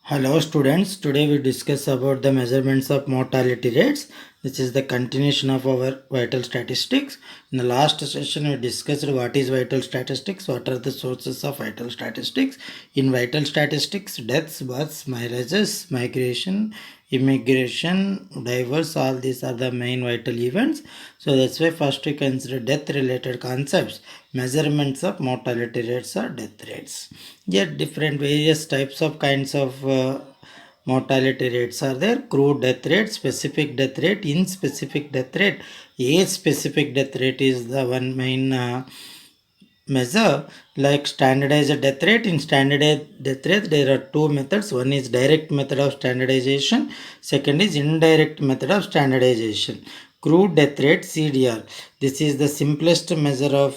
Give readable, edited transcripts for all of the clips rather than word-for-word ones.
Hello students, today we discuss about the measurements of mortality rates. This is the continuation of our vital statistics. In the last session we discussed what is vital statistics, what are the sources of vital statistics. In vital statistics, deaths, births, marriages, migration, immigration, divorce, all these are the main vital events. So that's why first we consider death related concepts. Measurements of mortality rates or death rates. There different various types of kinds of mortality rates are there. Crude death rate, specific death rate, in specific death rate. Age specific death rate is the one main measure. Like standardized death rate. In standardized death rate there are two methods. One is direct method of standardization, second is indirect method of standardization. Crude death rate, CDR, this is the simplest measure of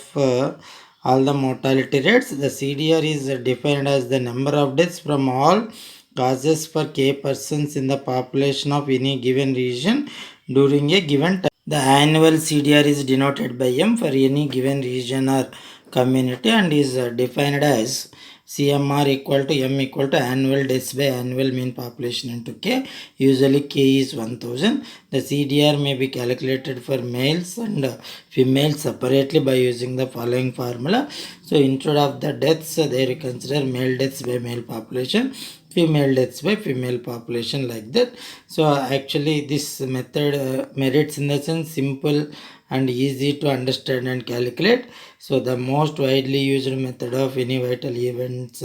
all the mortality rates. The CDR is defined as the number of deaths from all causes per k persons in the population of any given region during a given time. The annual CDR is denoted by M for any given region or community and is defined as CMR equal to M equal to annual deaths by annual mean population into K. Usually K is 1000. The CDR may be calculated for males and females separately by using the following formula. So instead of the deaths, they consider male deaths by male population, female deaths by female population, like that. So actually this method merits in the sense simple and easy to understand and calculate. So the most widely used method of any vital events,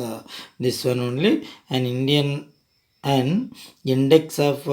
this one only. An Indian and index of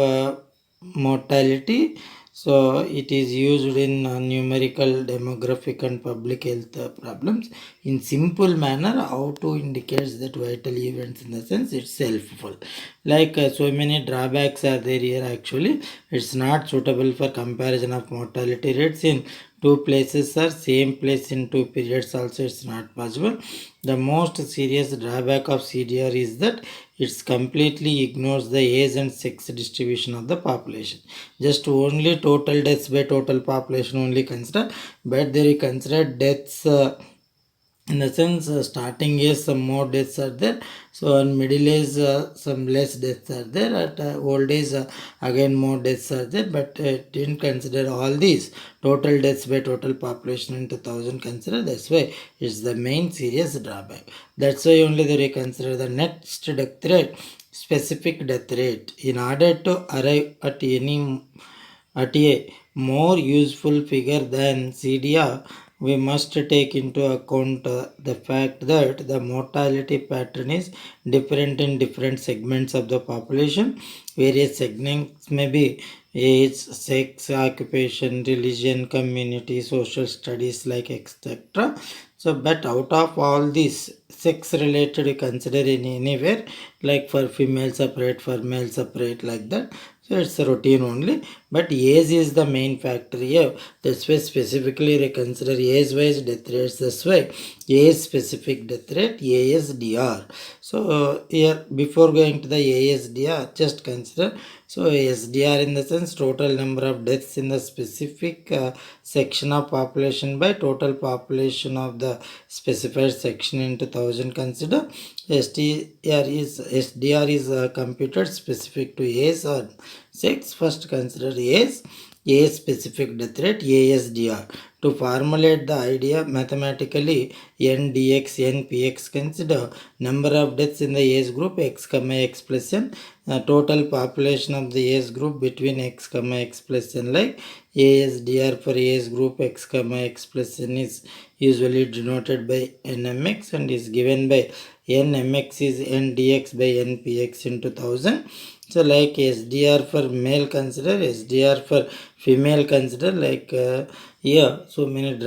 mortality. So it is used in numerical, demographic and public health problems. In simple manner, how to indicate that vital events, in the sense it's helpful. Like so many drawbacks are there here. Actually it's not suitable for comparison of mortality rates in two places or same place in two periods also, it's not possible. The most serious drawback of CDR is that it completely ignores the age and sex distribution of the population. Just only total deaths by total population only consider, but they consider deaths in the sense starting age some more deaths are there, so in middle age some less deaths are there, at old age again more deaths are there, but didn't consider all these total deaths by total population in 2000 consider. That's why it's the main serious drawback. That's why only they consider the next death rate, specific death rate. In order to arrive at a more useful figure than CDR, we must take into account the fact that the mortality pattern is different in different segments of the population. Various segments may be age, sex, occupation, religion, community, social studies, like etc. So, but out of all these, sex related you consider in anywhere, like for female separate, for male separate, like that. So it's a routine only, but age is the main factor here. That's why specifically they consider age wise death rates. That's why age specific death rate, ASDR. So here before going to the ASDR, just consider. So SDR in the sense total number of deaths in the specific section of population by total population of the specified section in 2000 consider. SDR is computed specific to age or sex. First consider age specific death rate, ASDR. To formulate the idea mathematically, NDX, NPX consider number of deaths in the age group x comma x plus n, total population of the age group between x comma x plus n, like ASDR for age group x comma x plus n is usually denoted by NMX and is given by NMX is NDX by NPX into 1000. So like SDR for male consider, SDR for female consider, like here so many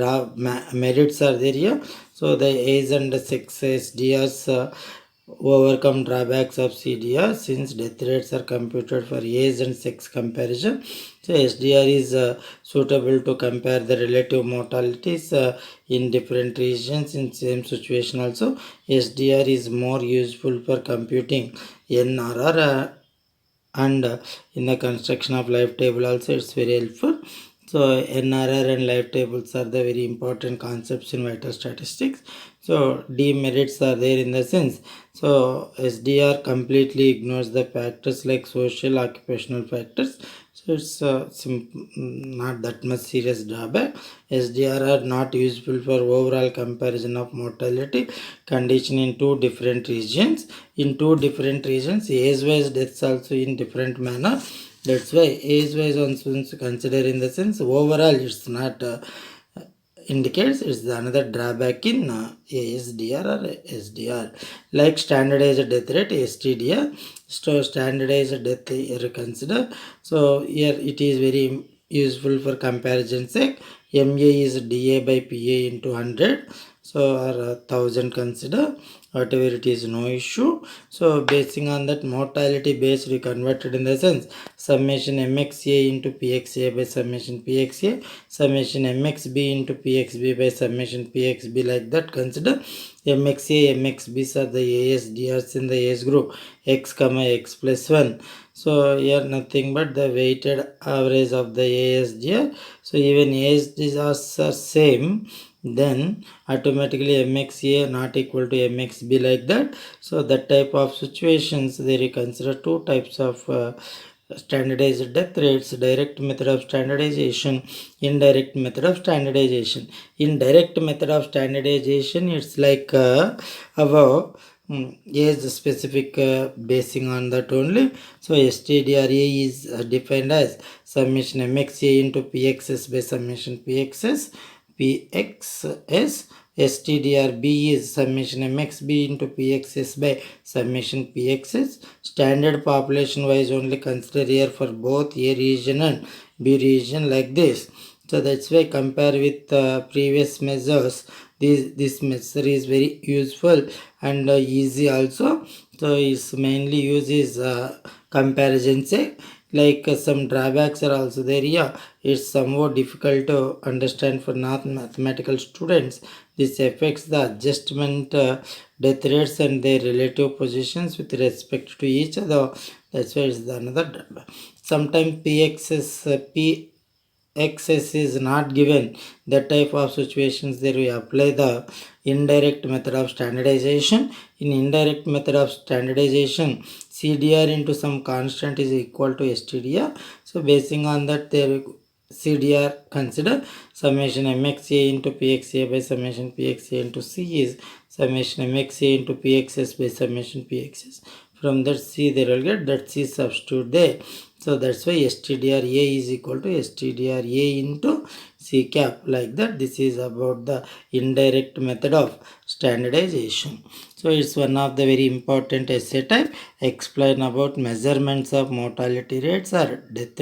merits are there here. So the age and the sex SDRs overcome drawbacks of CDR since death rates are computed for age and sex comparison. So SDR is suitable to compare the relative mortalities in different regions in same situation also. SDR is more useful for computing NRR and in the construction of life table also it's very helpful. So NRR and life tables are the very important concepts in vital statistics. So demerits are there in the sense So SDR completely ignores the factors like social occupational factors. So it's not that much serious drawback. SDR are not useful for overall comparison of mortality condition in two different regions. In two different regions, age-wise deaths also in different manner. That's why age-wise also consider in the sense overall it's not indicates it's another drawback in ASDR or SDR. Like standardized death rate STDR, so standardized death here consider. So here it is very useful for comparison sake. MA is DA by PA into 100, so or 1000 consider, whatever it is, no issue. So basing on that mortality base we converted in the sense summation MXA into PXA by summation PXA, summation MXB into PXB by summation PXB, like that consider. MXA MXBs are the ASDRs in the age group X comma X plus 1. So here nothing but the weighted average of the ASDR. So even ASDRs are same, then automatically MXA not equal to MXB, like that. So that type of situations there you consider two types of standardized death rates: direct method of standardization, indirect method of standardization. Indirect method of standardization, it's like our age specific basing on that only. So STDRA is defined as summation MXA into PXS by summation PXS. STDRB is summation MXB into PXS by summation PXS. Standard population wise only consider here for both A region and B region, like this. So that's why compare with previous measures, this measure is very useful and easy also. So its mainly uses comparison sake. Like some drawbacks are also there. Yeah, it's somewhat difficult to understand for not mathematical students. This affects the adjustment death rates and their relative positions with respect to each other. That's why it's another drawback. Sometimes PXS is not given. That type of situations there we apply the indirect method of standardization. In indirect method of standardization, CDR into some constant is equal to STDR. So basing on that, there CDR consider summation MXA into PXA by summation PXA into C is summation MXA into PXS by summation PXS. From that C they will get that C substitute there. So that's why STDRA is equal to STDRA into C cap, like that. This is about the indirect method of standardization. So it's one of the very important essay type. Explain about measurements of mortality rates or death rates.